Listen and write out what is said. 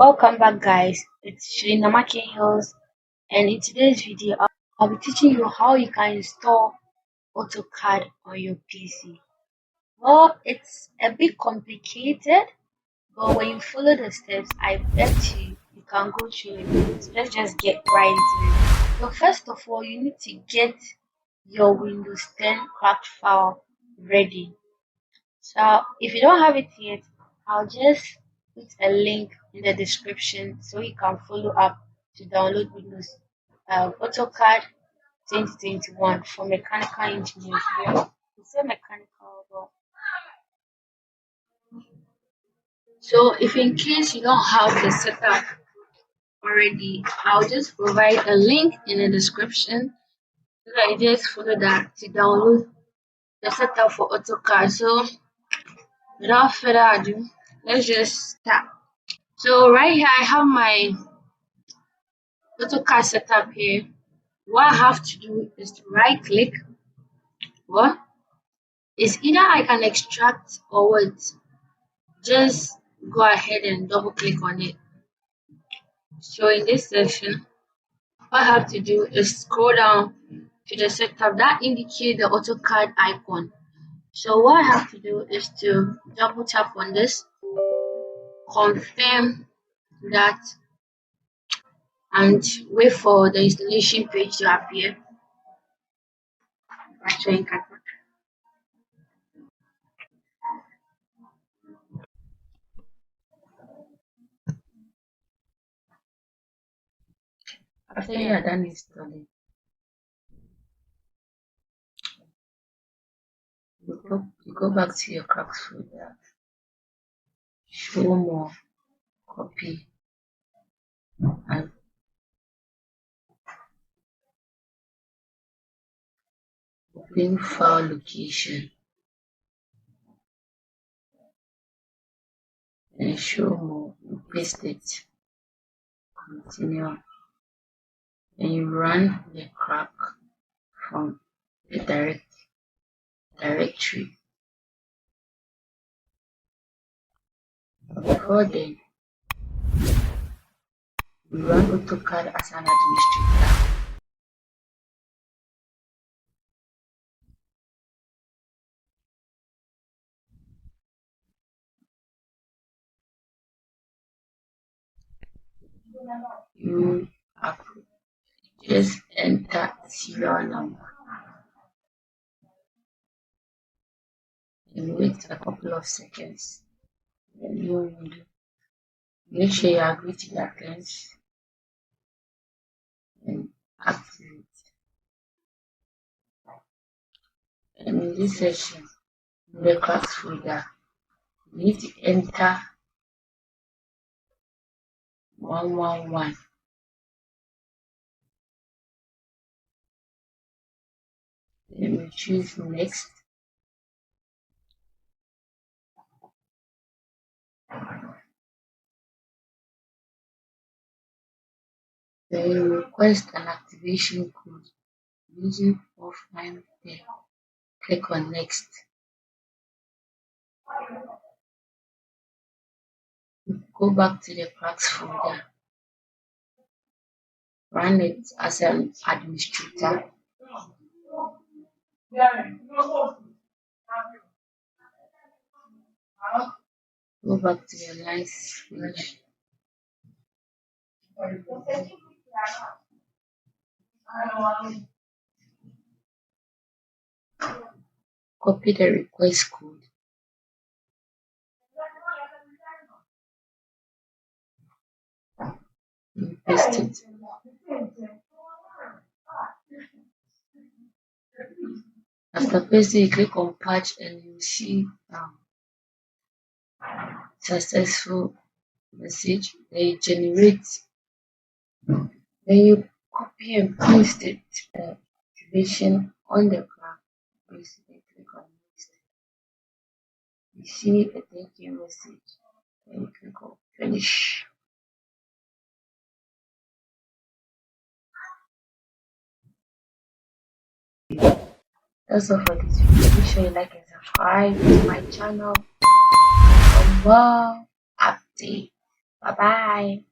Welcome back, guys. It's Shinamaki Hills, and in today's video, I'll be teaching you how you can install AutoCAD on your PC. Well, it's a bit complicated, but when you follow the steps, I bet you can go through it. So let's just get right into it. So first of all, you need to get your Windows 10 cracked file ready. So if you don't have it yet, I'll just put a link in the description so you can follow up to download Windows AutoCAD 2021 for mechanical engineers. Yeah, we say mechanical, but so if in case you don't have the setup already, I'll just provide a link in the description so that you just follow that to download the setup for AutoCAD. So without further ado, let's just start. So right here I have my AutoCAD setup here. What I have to do is to right click. What is either I can extract or what? Just go ahead and double click on it. So in this section, what I have to do is scroll down to the setup that indicate the AutoCAD icon. So what I have to do is to double tap on this, confirm that, and wait for the installation page to appear. Actually, after you are done installing, you go back to your cracks folder, show more, copy, and open file location, and show more, you paste it, continue, and you run the crack from the directory. Before then, you run AutoCAD as an administrator. You just enter serial number and wait a couple of seconds. Then you will make sure you agree to the terms and activate. And in this section, in the cracks folder, you need to enter 111. Then we choose next. Then you request an activation code using offline there. Click on next. Go back to the cracks folder. Run it as an administrator. Go back to your nice page. Copy the request code. And paste it. After pasting, you click on patch and you see successful message. Then you generate. Then you copy and paste it activation on the crack. Basically, click on next. You see a thank you message. Then you click on finish. That's all for this video. Make sure you like and subscribe to my channel for more updates. Bye bye.